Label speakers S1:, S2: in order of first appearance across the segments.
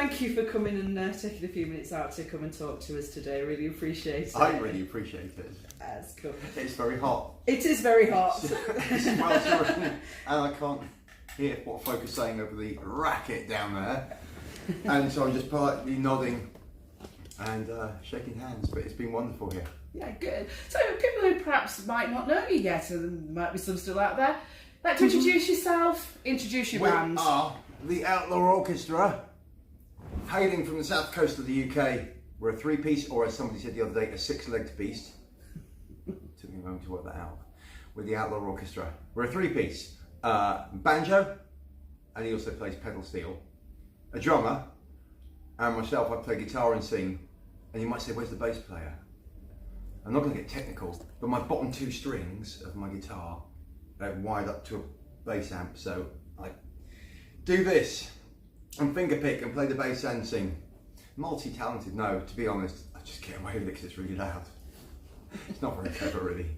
S1: thank you for coming and taking a few minutes out to come and talk to us today. Really appreciate it.
S2: I really appreciate it.
S1: That's cool.
S2: It's very hot.
S1: It is very hot.
S2: It smells horrible, and I can't hear what folk are saying over the racket down there. And so I'm just politely nodding and shaking hands, but it's been wonderful here.
S1: Yeah, good. So people who perhaps might not know you yet, and there might be some still out there, like to introduce yourself, introduce your band.
S2: We are the Outlaw Orchestra, hailing from the south coast of the UK. We're a three-piece, or as somebody said the other day, a six-legged beast. Took me a moment to work that out. We're the Outlaw Orchestra. We're a three-piece. Banjo, and he also plays pedal steel. A drummer, and myself, I play guitar and sing. And you might say, where's the bass player? I'm not going to get technical, but my bottom two strings of my guitar are wired up to a bass amp, so I do this and finger pick and play the bass and sing. Multi-talented, no, to be honest, I just get away with it because it's really loud. It's not very clever, really.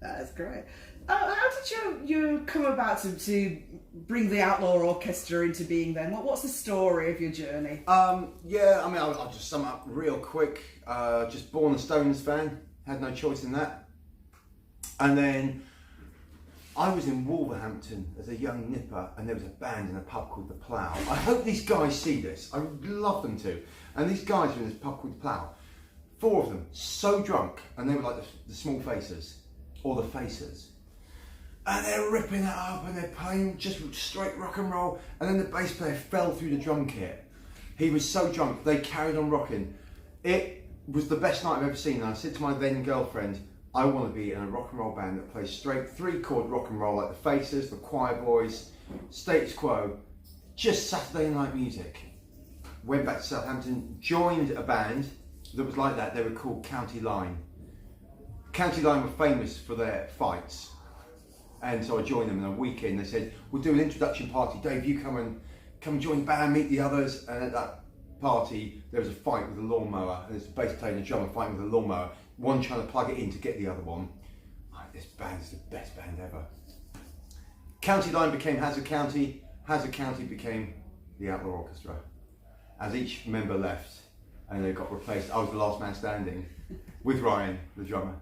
S1: That's great. How did you come about to bring the Outlaw Orchestra into being then? What's the story of your journey?
S2: Yeah, I mean, I'll just sum up real quick. Just born a Stones fan, had no choice in that. And then I was in Wolverhampton as a young nipper, and there was a band in a pub called The Plough. I hope these guys see this. I would love them to. And these guys were in this pub called The Plough. Four of them, so drunk, and they were like the Small Faces, or the Faces. And they're ripping it up, and they're playing just straight rock and roll. And then the bass player fell through the drum kit. He was so drunk, they carried on rocking. It was the best night I've ever seen. And I said to my then girlfriend, I want to be in a rock and roll band that plays straight three-chord rock and roll like the Faces, the Choir Boys, Status Quo, just Saturday night music. Went back to Southampton, joined a band that was like that. They were called County Line. County Line were famous for their fights. And so I joined them, and a week in they said, we'll do an introduction party. Dave, you come join the band, meet the others. And at that party, there was a fight with a lawnmower, and there's a bass player and a drummer fighting with a lawnmower, one trying to plug it in to get the other one. This band is the best band ever. County Line became Hazard County became the Outlaw Orchestra. As each member left and they got replaced, I was the last man standing with Ryan, the drummer.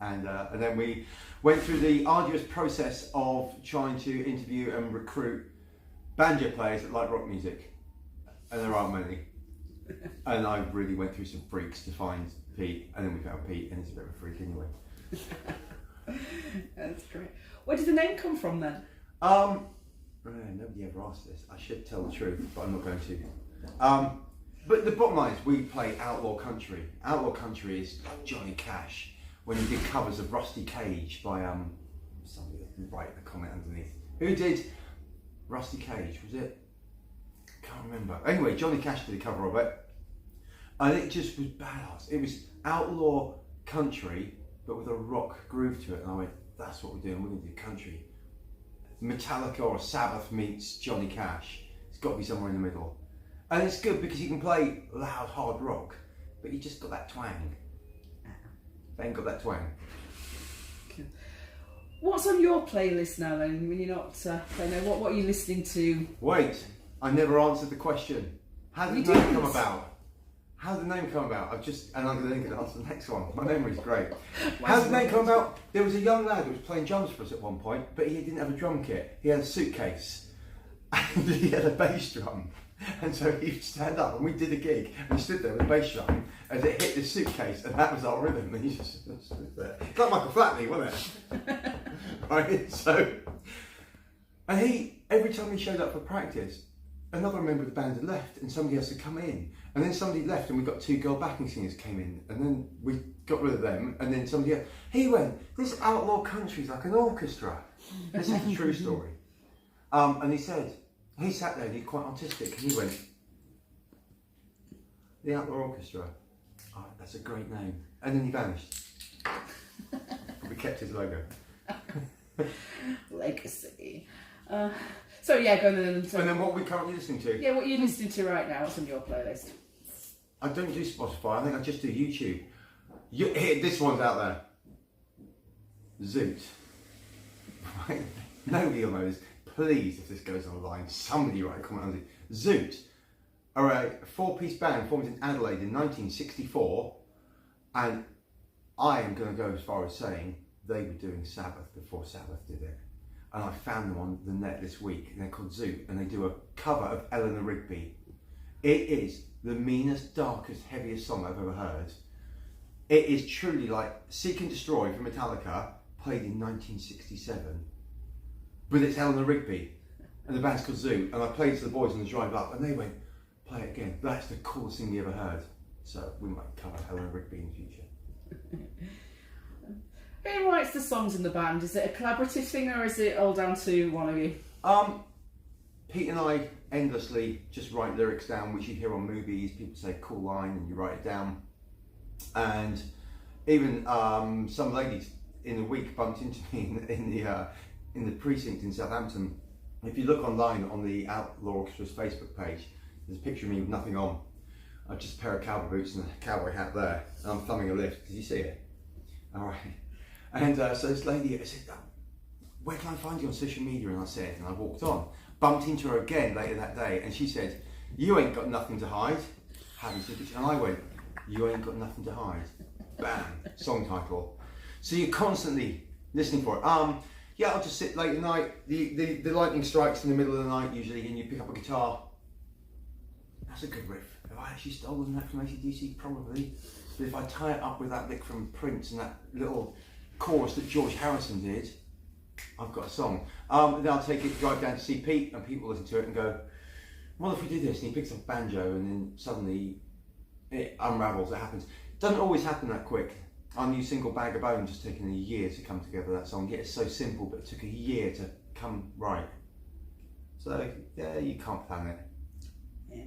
S2: And then we went through the arduous process of trying to interview and recruit banjo players that like rock music. And there aren't many. And I really went through some freaks to find Pete, and then we found Pete, and he's a bit of a freak anyway.
S1: That's great. Where did the name come from then?
S2: Nobody ever asked this. I should tell the truth, but I'm not going to. But the bottom line is we play outlaw country. Outlaw country is like Johnny Cash when he did covers of Rusty Cage by somebody write the comment underneath. Who did Rusty Cage? Was it? Can't remember. Anyway, Johnny Cash did a cover of it, and it just was badass. It was outlaw country, but with a rock groove to it. And I went, that's what we're doing. We're going to do country. Metallica or Sabbath meets Johnny Cash. It's got to be somewhere in the middle. And it's good because you can play loud, hard rock, but you just got that twang. They ain't got that twang.
S1: What's on your playlist now then, when you're not playing? What are you listening to?
S2: Wait, I never answered the question. How did the name come about? How did the name come about? And I'm going to answer the next one. My memory's great. How did the name come about? There was a young lad who was playing drums for us at one point, but he didn't have a drum kit. He had a suitcase, and he had a bass drum. And so he'd stand up, and we did a gig, and he stood there with a bass drum as it hit the suitcase, and that was our rhythm. And he just stood there. It's like Michael Flatley, wasn't it? Right? So, and every time he showed up for practice, another member of the band had left, and somebody else had come in. And then somebody left, and we got two girl backing singers came in, and then we got rid of them, and then somebody else. He went, this outlaw country's like an orchestra. This is a true story. And he said, he sat there and he's quite artistic, and he went, the Outlaw Orchestra. Oh, that's a great name. And then he vanished. But we kept his logo.
S1: Legacy. So yeah, go on then.
S2: And then what are we currently listening to?
S1: Yeah, what are you listening to right now? What's on your playlist?
S2: I don't do Spotify, I think I just do YouTube. This one's out there. Zoot. Right? Nobody will know this. Please, if this goes online, somebody write a comment on it. Zoot. are a four-piece band formed in Adelaide in 1964, and I am going to go as far as saying they were doing Sabbath before Sabbath did it. And I found them on the net this week, and they're called Zoo, and they do a cover of Eleanor Rigby. It is the meanest, darkest, heaviest song I've ever heard. It is truly like Seek and Destroy from Metallica, played in 1967. But it's Eleanor Rigby, and the band's called Zoo, and I played it to the boys on the drive up, and they went, play it again. That's the coolest thing you ever heard. So we might cover Eleanor Rigby in the future.
S1: Who writes the songs in the band? Is it a collaborative thing, or is it all down to one of you?
S2: Pete and I endlessly just write lyrics down, which you hear on movies. People say cool line and you write it down. And even some ladies in the week bumped into me in the precinct in Southampton. If you look online on the Outlaw Orchestra's Facebook page, there's a picture of me with nothing on. I've just a pair of cowboy boots and a cowboy hat there, and I'm thumbing a lift. Did you see it? All right. And so this lady said, where can I find you on social media? And I said, and I walked on. Bumped into her again later that day, and she said, you ain't got nothing to hide. And I went, you ain't got nothing to hide. Bam, song title. So you're constantly listening for it. Yeah, I'll just sit late at night. The lightning strikes in the middle of the night usually, and you pick up a guitar. That's a good riff. Have I actually stolen that from AC/DC? Probably. But if I tie it up with that lick from Prince and that little chorus that George Harrison did, I've got a song. Then I'll take it, drive down to see Pete, and Pete will listen to it and go, what if we did this? And he picks up a banjo, and then suddenly it unravels, it happens. It doesn't always happen that quick. Our new single, Bag of Bones, has taken a year to come together, that song. Yeah, it's so simple, but it took a year to come right. So, yeah, you can't plan it.
S1: Yeah.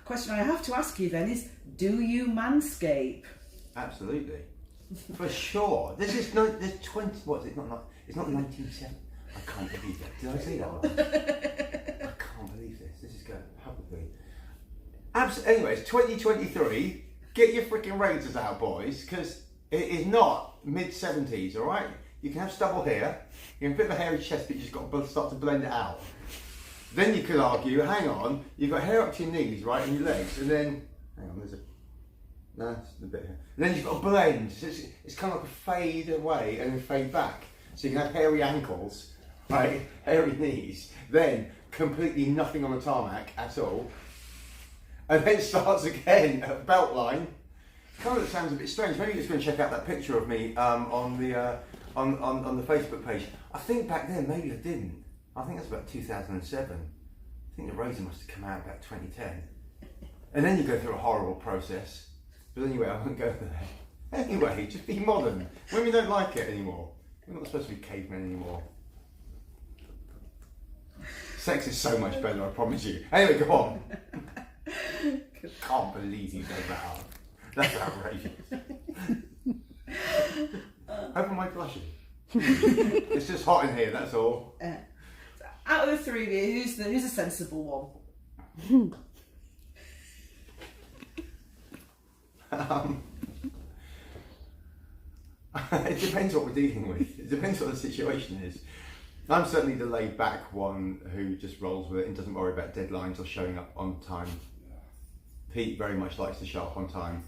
S1: Question I have to ask you then is, do you manscape?
S2: Absolutely. For sure. There's 20, what is it? It's not 1970. I can't believe that. Did I say that one? I can't believe this. This is going publicly. Anyway, it's 2023. Get your freaking razors out, boys, because it is not mid-70s, all right? You can have stubble hair, you can have a bit of a hairy chest, but you just got to start to blend it out. Then you could argue, hang on, you've got hair up to your knees, right, and your legs, and then, hang on, there's a, no, that's a bit here. And then you've got to blend, so it's kind of like a fade away and then fade back. So you can have hairy ankles, right, hairy knees, then completely nothing on the tarmac at all, and then starts again at belt line. Kind of sounds a bit strange. Maybe you're just going to check out that picture of me on the Facebook page. I think back then maybe I didn't. I think that's about 2007. I think the razor must have come out about 2010. And then you go through a horrible process. But anyway, I won't go there. Anyway, just be modern. Women don't like it anymore. We're not supposed to be cavemen anymore. Sex is so much better, I promise you. Anyway, go on. Can't believe you gave that up. That's outrageous. Open my blushing. It's just hot in here, that's all.
S1: Out of the three of you, who's a sensible one?
S2: It depends what we're dealing with. It depends what the situation is. I'm certainly the laid back one who just rolls with it and doesn't worry about deadlines or showing up on time. Pete very much likes to show up on time.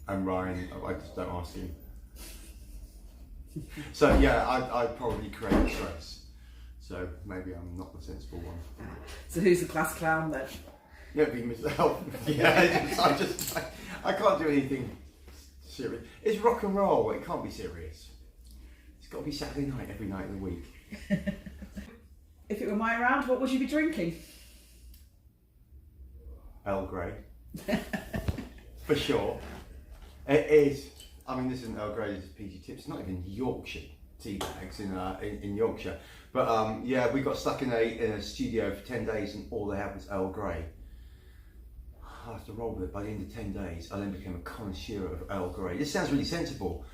S2: And Ryan, I just don't ask him. So yeah, I probably create stress. So maybe I'm not the sensible one.
S1: So who's the class clown then?
S2: Yeah, it'd be myself. Yeah, I can't do anything serious. It's rock and roll, it can't be serious. It's got to be Saturday night every night of the week.
S1: If it were my round, what would you be drinking?
S2: Earl Grey. For sure. It is. I mean, this isn't Earl Grey, this is PG Tips. It's not even Yorkshire tea bags in Yorkshire. But yeah, we got stuck in a studio for 10 days and all they had was Earl Grey. I have to roll with it. By the end of 10 days, I then became a connoisseur of Earl Grey. This sounds really sensible.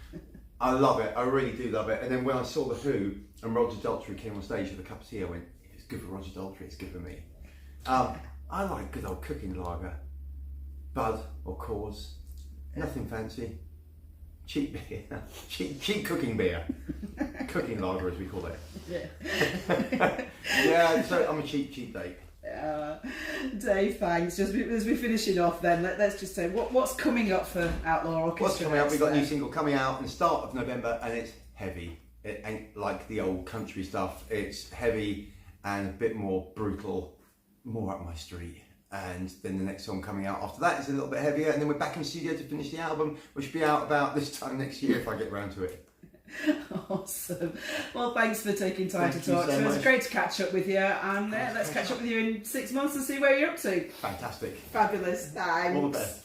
S2: I love it. I really do love it. And then when I saw The Who and Roger Daltrey came on stage with a cup of tea, I went, if it's good for Roger Daltrey, it's good for me. I like good old cooking lager. Bud or Paws. Nothing fancy. Cheap beer. cheap cooking beer. Cooking lager, as we call it.
S1: Yeah.
S2: Yeah, so I'm a cheap date.
S1: Dave, thanks. Just as we're finishing off, then let's just say what's coming up for Outlaw Orchestra.
S2: What's coming up? We've got a
S1: then?
S2: new single coming out in the start of November, and it's heavy. It ain't like the old country stuff. It's heavy and a bit more brutal, more up my street. And then the next song coming out after that is a little bit heavier, and then we're back in the studio to finish the album, which will be out about this time next year if I get round to it.
S1: Awesome. Well, thanks for taking time
S2: Thank
S1: to
S2: you
S1: talk.
S2: so
S1: So it was
S2: much.
S1: great to catch up with you, and let's catch up with you in 6 months and see where you're up to.
S2: Fantastic.
S1: Fabulous. Thanks.
S2: All the best.